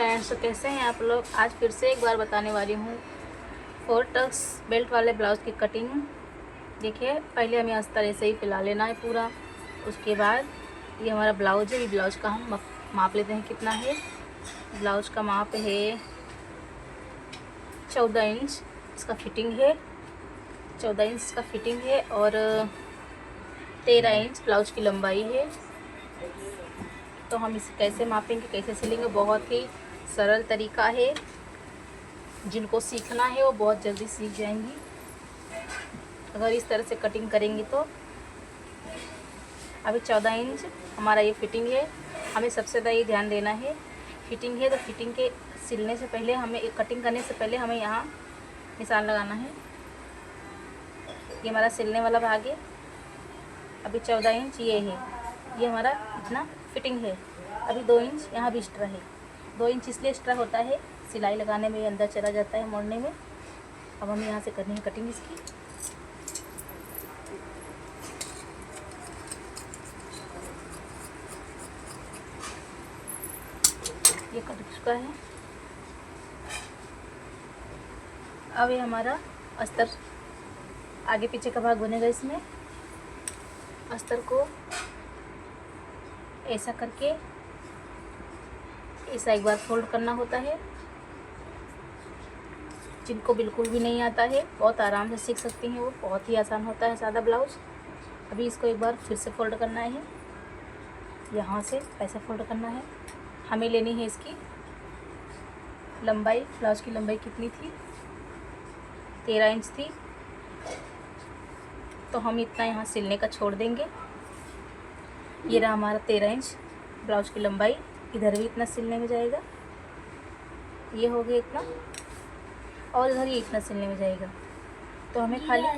Friends, तो कैसे हैं आप लोग। आज फिर से एक बार बताने वाली हूँ 4 टक्स बेल्ट वाले ब्लाउज़ की कटिंग। देखिए, पहले हमें अस्तर ऐसे ही फैला लेना है पूरा। उसके बाद ये हमारा ब्लाउज है, ये ब्लाउज का हम माप लेते हैं कितना है। ब्लाउज का माप है 14 इंच इसका फिटिंग है, 14 इंच इसका फिटिंग है और 13 इंच ब्लाउज की लंबाई है। तो हम इसे कैसे मापेंगे, कैसे सिलेंगे, बहुत ही सरल तरीका है। जिनको सीखना है वो बहुत जल्दी सीख जाएंगी अगर इस तरह से कटिंग करेंगी तो। अभी 14 इंच हमारा ये फिटिंग है। हमें सबसे ज़्यादा ये ध्यान देना है, फिटिंग है तो फिटिंग के सिलने से पहले हमें, कटिंग करने से पहले हमें यहाँ निशान लगाना है। ये हमारा सिलने वाला भाग है। अभी 14 इंच ये है, ये हमारा इतना फिटिंग है। अभी 2 इंच यहाँ भी एक्स्ट्रा है। 2 इंच इसलिए एक्स्ट्रा होता है, सिलाई लगाने में अंदर चला जाता है मोड़ने में। अब हमें यहाँ से करनी है कटिंग इसकी। ये कट चुका है। अब ये हमारा अस्तर आगे पीछे का भाग बनेगा। इसमें अस्तर को ऐसा करके ऐसा एक बार फोल्ड करना होता है। जिनको बिल्कुल भी नहीं आता है बहुत आराम से सीख सकती हैं, वो बहुत ही आसान होता है सादा ब्लाउज। अभी इसको एक बार फिर से फोल्ड करना है, यहाँ से ऐसा फोल्ड करना है। हमें लेनी है इसकी लंबाई। ब्लाउज की लंबाई कितनी थी, 13 इंच थी, तो हम इतना यहाँ सिलने का छोड़ देंगे। ये रहा हमारा 13 इंच ब्लाउज की लंबाई। इधर भी इतना सिलने में जाएगा, ये हो गया इतना, और इधर ये इतना सिलने में जाएगा। तो हमें खाली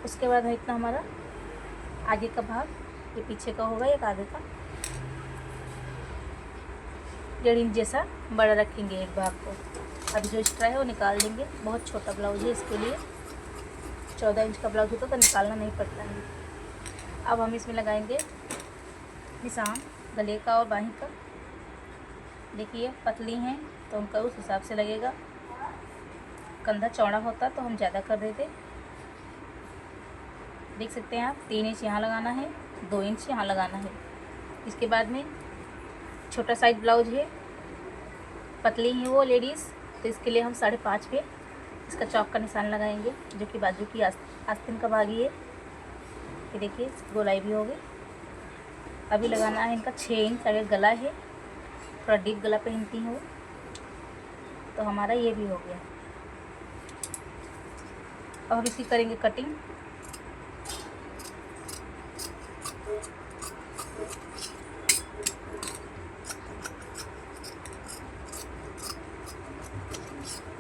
उसके बाद इतना हमारा आगे का भाग, ये पीछे का होगा, एक आगे का 1.5 इंच जैसा बड़ा रखेंगे एक भाग को। अभी जो एक्स्ट्रा है वो निकाल देंगे। बहुत छोटा ब्लाउज है, इसके लिए 14 इंच का ब्लाउज होता तो निकालना नहीं पड़ता है। अब हम इसमें लगाएंगे निशान गले का और बाहीं का। देखिए पतली हैं तो उनका उस हिसाब से लगेगा। कंधा चौड़ा होता तो हम ज़्यादा कर देते। देख सकते हैं आप, 3 इंच यहाँ लगाना है, 2 इंच यहाँ लगाना है। इसके बाद में छोटा साइज ब्लाउज है, पतली है वो लेडीज़, तो इसके लिए हम 5.5 पे इसका चौक का निशान लगाएंगे, जो कि बाजू की आस्तीन का भाग ही है। ये देखिए गोलाई भी हो गई। अभी लगाना है इनका 6 इंच। अगर गला है, थोड़ा डीप गला पहनती हैं वो, तो हमारा ये भी हो गया। अब हम इसकी करेंगे कटिंग।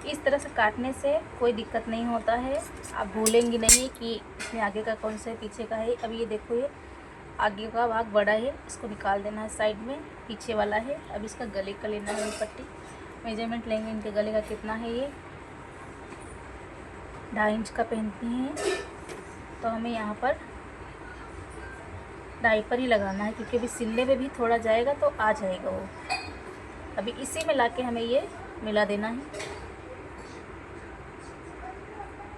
इस तरह से काटने से कोई दिक्कत नहीं होता है। आप भूलेंगी नहीं कि इसमें आगे का कौन सा है, पीछे का है। अभी ये देखो, ये आगे का भाग बड़ा है, इसको निकाल देना है साइड में, पीछे वाला है। अब इसका गले का लेना है पट्टी। मेजरमेंट लेंगे इनके गले का कितना है। ये 2.5 इंच का पहनती हैं, तो हमें यहाँ पर 2.5 पर ही लगाना है, क्योंकि अभी सिलने में भी थोड़ा जाएगा तो आ जाएगा वो। अभी इसी में लाके हमें ये मिला देना है।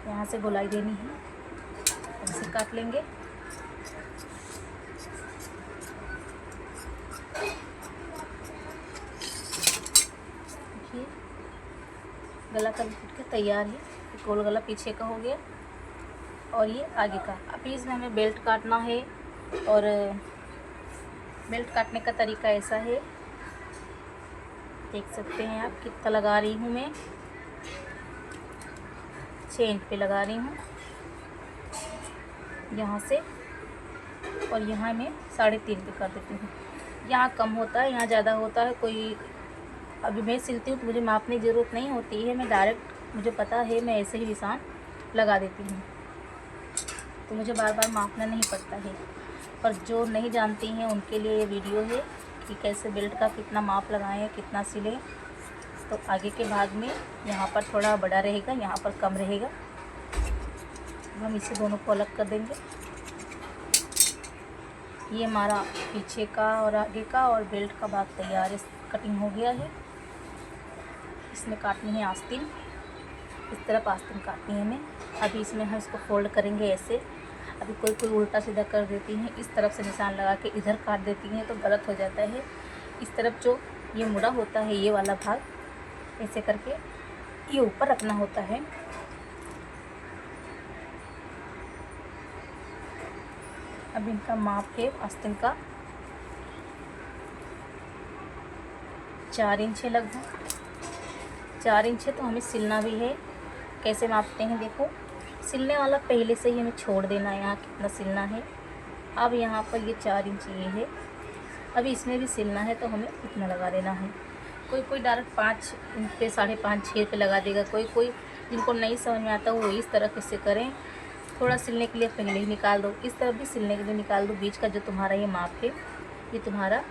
यहाँ से गोलाई देनी है, ऐसे काट लेंगे। देखिए गला का भी फिट के तैयार है। गोल गला पीछे का हो गया और ये आगे का। अभी इसमें हमें बेल्ट काटना है, और बेल्ट काटने का तरीका ऐसा है। देख सकते हैं आप कितना लगा रही हूँ मैं, 6 इंच पे लगा रही हूँ यहाँ से, और यहाँ मैं 3.5 पे कर देती हूँ। यहाँ कम होता है, यहाँ ज़्यादा होता है। कोई अभी मैं सिलती हूँ तो मुझे मापने की ज़रूरत नहीं होती है। मैं डायरेक्ट, मुझे पता है, मैं ऐसे ही निशान लगा देती हूँ, तो मुझे बार बार मापना नहीं पड़ता है। पर जो नहीं जानती हैं उनके लिए ये वीडियो है कि कैसे बेल्ट का कितना माप लगाएं, कितना सिलें। तो आगे के भाग में यहाँ पर थोड़ा बड़ा रहेगा, यहाँ पर कम रहेगा। हम इसे दोनों को अलग कर देंगे। ये हमारा पीछे का और आगे का और बेल्ट का भाग तैयार है, कटिंग हो गया है। इसमें काटनी है आस्तीन, इस तरफ आस्तीन काटनी है हमें। अभी इसमें हम इसको फोल्ड करेंगे ऐसे। अभी कोई कोई उल्टा सीधा कर देती हैं, इस तरफ से निशान लगा के इधर काट देती हैं तो गलत हो जाता है। इस तरफ जो ये मुड़ा होता है, ये वाला भाग ऐसे करके ये ऊपर रखना होता है। अब इनका माप है आस्तीन का 4 इंच है, लगभग 4 इंच है। तो हमें सिलना भी है। कैसे मापते हैं देखो, सिलने वाला पहले से ही हमें छोड़ देना है यहाँ कितना सिलना है। अब यहाँ पर ये 4 इंच ये है, अभी इसमें भी सिलना है तो हमें इतना लगा देना है। कोई कोई डायरेक्ट 5 इंच पे 5.5 6 पे लगा देगा। कोई कोई जिनको नहीं समझ में आता वो इस तरह से करें, थोड़ा सिलने के लिए पहले ही निकाल दो, इस तरफ भी सिलने के लिए निकाल दो। बीच का जो तुम्हारा ये माप है ये तुम्हारा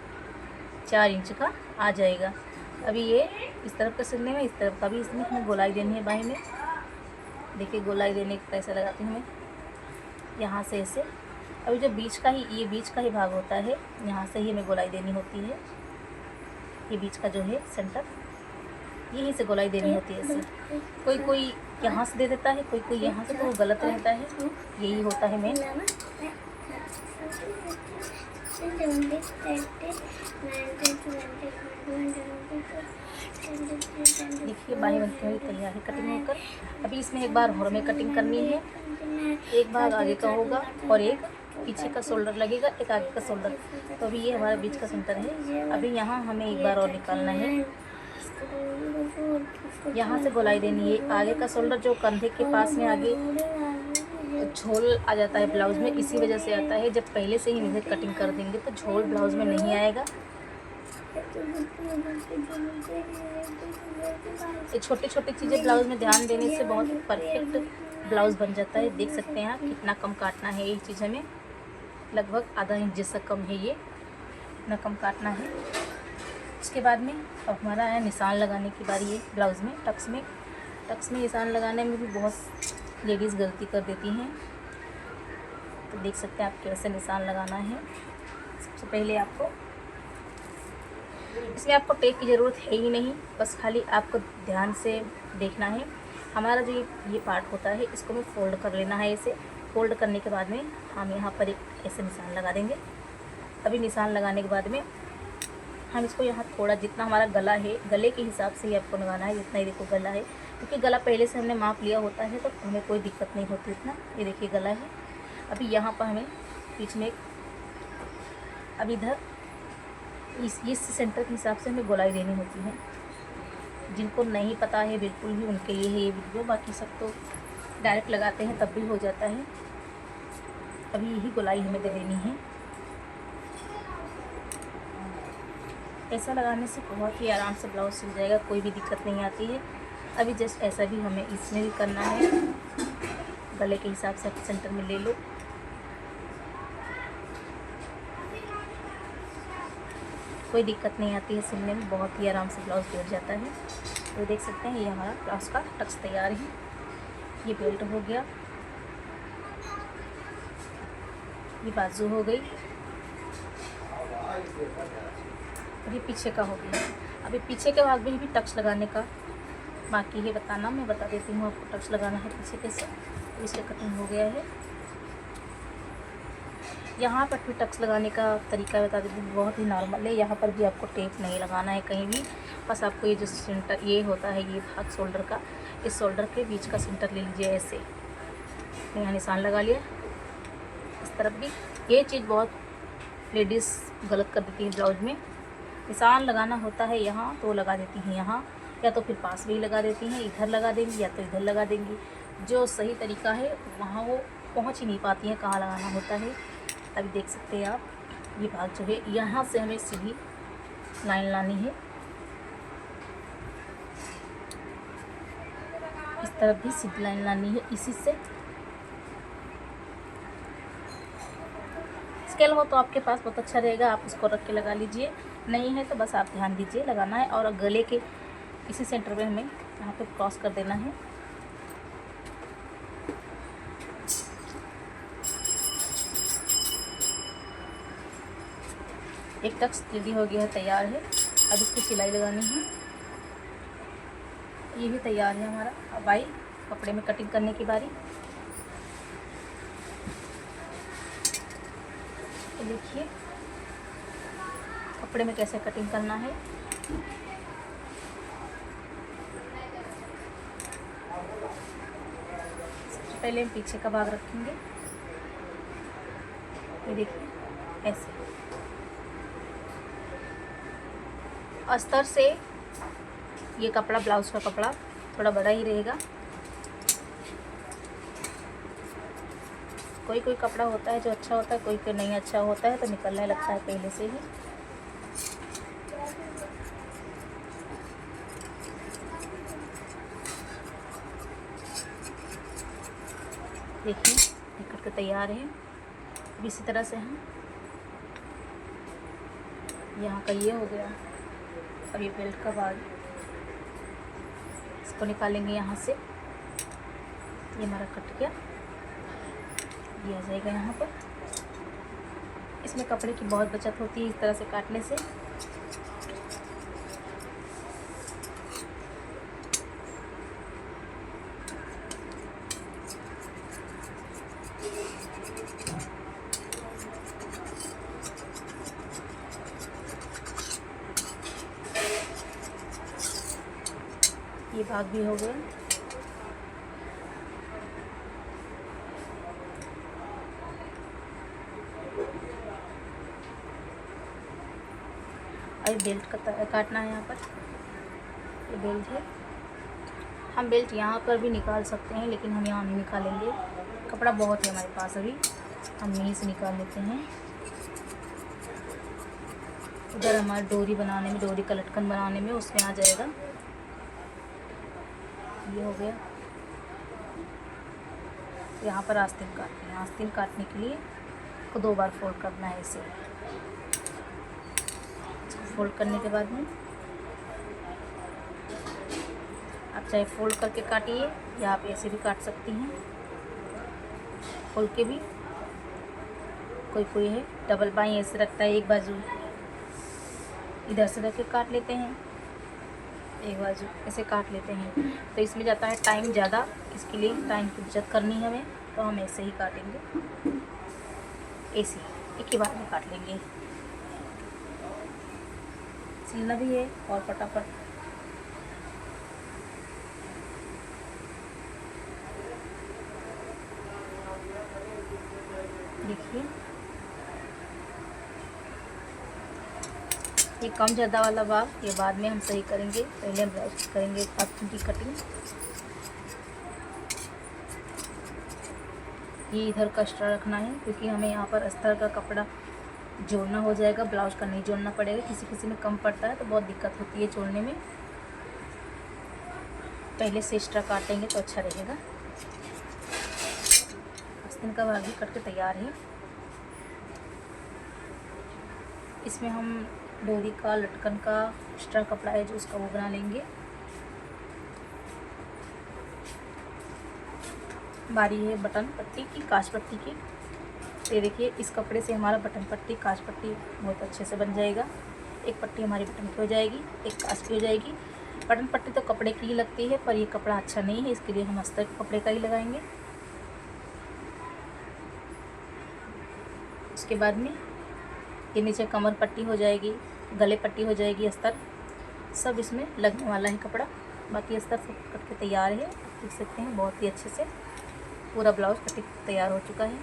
4 इंच का आ जाएगा। अभी ये इस तरफ का सिलने में, इस तरफ का भी इसमें हमें गोलाई देनी है बाई में। देखिए गोलाई देने का कैसे लगाती हूँ मैं, यहाँ से ऐसे। अभी जो बीच का ही ये बीच का ही भाग होता है, यहाँ से ही हमें गोलाई देनी होती है। ये बीच का जो है सेंटर, यहीं से गोलाई देनी होती है ऐसे। कोई कोई यहाँ से दे देता है, कोई कोई यहाँ से, तो वो गलत रहता है। यही होता है मेन। देखिए बाही बनती हुई तैयार है कटिंग होकर। अभी इसमें एक बार और हमें कटिंग करनी है। एक भाग आगे का होगा और एक पीछे का शोल्डर लगेगा, एक आगे का शोल्डर। तो अभी ये हमारा बीच का सेंटर है। अभी यहाँ हमें एक बार और निकालना है, यहाँ से गोलाई देनी है। आगे का शोल्डर जो कंधे के पास में आगे झोल आ जाता है ब्लाउज़ में, इसी वजह से आता है। जब पहले से ही इन्हें कटिंग कर देंगे तो झोल ब्लाउज़ में नहीं आएगा। ये छोटी छोटी चीज़ें ब्लाउज़ में ध्यान देने से बहुत परफेक्ट ब्लाउज़ बन जाता है। देख सकते हैं आप कितना कम काटना है। ये चीज़ हमें लगभग आधा इंच जैसा कम है, ये इतना कम काटना है। उसके बाद में अब हमारा है निशान लगाने की बारी है ब्लाउज़ में। टक्स में निशान लगाने में भी बहुत लेडीज़ गलती कर देती हैं। तो देख सकते हैं आप कैसे निशान लगाना है। सबसे पहले आपको इसमें आपको टेप की ज़रूरत है ही नहीं, बस खाली आपको ध्यान से देखना है। हमारा जो ये पार्ट होता है इसको हमें फोल्ड कर लेना है। ऐसे फोल्ड करने के बाद में हम यहाँ पर एक ऐसे निशान लगा देंगे। अभी निशान लगाने के बाद में हम इसको यहाँ थोड़ा, जितना हमारा गला है गले के हिसाब से ही आपको लगाना है। जितना ही देखो गला है, क्योंकि गला पहले से हमने माप लिया होता है तो हमें कोई दिक्कत नहीं होती इतना। ये देखिए गला है। अभी यहाँ पर हमें बीच में अब इधर इस सेंटर के हिसाब से हमें गोलाई देनी होती है। जिनको नहीं पता है बिल्कुल भी, उनके लिए है ये वीडियो। बाकी सब तो डायरेक्ट लगाते हैं तब भी हो जाता है। अभी यही गोलाई हमें दे देनी है। ऐसा लगाने से बहुत ही आराम से ब्लाउज सिल जाएगा, कोई भी दिक्कत नहीं आती है। अभी जस्ट ऐसा भी हमें इसमें भी करना है। गले के हिसाब से सेंटर में ले लो। कोई दिक्कत नहीं आती है सिलने में, बहुत ही आराम से ब्लाउज बैठ जाता है। तो देख सकते हैं ये हमारा ब्लाउज का टक्स तैयार है। ये बेल्ट हो गया, ये बाजू हो गई, और ये पीछे का हो गया। अभी पीछे के भाग में भी टक्स लगाने का बाकी है बताना, मैं बता देती हूँ आपको टक्स लगाना है पीछे कैसे। तो इसका कटिंग हो गया है। यहाँ पर भी टक्स लगाने का तरीका बता देती हूँ, बहुत ही नॉर्मल है। यहाँ पर भी आपको टेप नहीं लगाना है कहीं भी, बस आपको ये जो सेंटर ये होता है ये भाग शोल्डर का, इस शोल्डर के बीच का सेंटर ले लीजिए ऐसे। यहाँ निशान लगा लिया। इस तरफ भी ये चीज़ बहुत लेडीज़ गलत कर देती है ब्लाउज में। निशान लगाना होता है यहाँ तो लगा देती हैं यहाँ, या तो फिर पास में ही लगा देती हैं, इधर लगा देंगी या तो इधर लगा देंगी। जो सही तरीका है वहाँ वो पहुँच ही नहीं पाती हैं कहाँ लगाना होता है। अभी देख सकते हैं आप ये भाग जो है यहाँ से हमें सीधी लाइन लानी है। इस तरफ भी सीधी लाइन लानी है। इसी से स्केल हो तो आपके पास बहुत अच्छा रहेगा, आप उसको रख के लगा लीजिए। नहीं है तो बस आप ध्यान दीजिए लगाना है। और गले के इसी सेंटर पे हमें यहाँ पे क्रॉस कर देना है। एक टक्स रेडी हो गया है, तैयार है। अब इसकी सिलाई लगानी है। ये भी तैयार है हमारा। अब आई कपड़े में कटिंग करने की बारी। तो देखिए कपड़े में कैसे कटिंग करना है। सबसे पहले हम पीछे का भाग रखेंगे। ये देखिए ऐसे अस्तर से ये कपड़ा, ब्लाउज़ का कपड़ा थोड़ा बड़ा ही रहेगा। कोई कोई कपड़ा होता है जो अच्छा होता है, कोई कोई नहीं अच्छा होता है, तो निकलने लगता है पहले से ही। देखिए ये कट तैयार है। अब इसी तरह से हम यहाँ का ये हो गया। अब ये बेल्ट का भाग, इसको निकालेंगे यहाँ से। ये हमारा कट गया, ये आ जाएगा यहाँ पर। इसमें कपड़े की बहुत बचत होती है इस तरह से काटने से। ये भाग भी हो गया। अब बेल्ट काटना है यहाँ पर। ये बेल्ट है। हम बेल्ट यहाँ पर भी निकाल सकते हैं, लेकिन हम यहाँ नहीं निकालेंगे। कपड़ा बहुत है हमारे पास, अभी हम यहीं से निकाल लेते हैं। उधर हमारे डोरी बनाने में, डोरी का लटकन बनाने में उसमें आ जाएगा। ये हो गया। यहाँ पर आस्तीन काटनी है। आस्तीन काटने के लिए को 2 बार फोल्ड करना है इसे। फोल्ड करने के बाद में आप चाहे फोल्ड करके काटिए या आप ऐसे भी काट सकती हैं, खोल के भी। कोई कोई है डबल बाई ऐसे रखता है, एक बाजू इधर से रख के काट लेते हैं, एक बाजू ऐसे काट लेते हैं। तो इसमें जाता है टाइम ज़्यादा। इसके लिए टाइम की बचत करनी है हमें, तो हम ऐसे ही काटेंगे। ऐसे एक ही बार में काट लेंगे। सिलना भी है और फटाफट। देखिए ये कम ज़्यादा वाला भाग ये बाद में हम सही करेंगे। पहले हम ब्लाउज करेंगे आस्तीन की कटिंग। ये इधर का एक्स्ट्रा रखना है, क्योंकि हमें यहाँ पर अस्तर का कपड़ा जोड़ना हो जाएगा, ब्लाउज का नहीं जोड़ना पड़ेगा। किसी किसी में कम पड़ता है तो बहुत दिक्कत होती है जोड़ने में। पहले से एक्स्ट्रा काटेंगे तो अच्छा रहेगा। आस्तीन का भाग भी कट के तैयार है। इसमें हम डोरी का, लटकन का एक्स्ट्रा कपड़ा है जो उसका वो बना लेंगे। बारी है बटन पट्टी की, काज पट्टी की। ये देखिए इस कपड़े से हमारा बटन पट्टी, काज पट्टी बहुत अच्छे से बन जाएगा। एक पट्टी हमारी बटन की हो जाएगी, एक काज की हो जाएगी। बटन पट्टी तो कपड़े की ही लगती है, पर ये कपड़ा अच्छा नहीं है, इसके लिए हम अस्तर कपड़े का ही लगाएंगे। उसके बाद में ये नीचे कमर पट्टी हो जाएगी, गले पट्टी हो जाएगी, अस्तर सब इसमें लगने वाला है कपड़ा। बाकी अस्तर सब कट के तैयार है, आप देख सकते हैं बहुत ही अच्छे से। पूरा ब्लाउज कटिंग तैयार हो चुका है।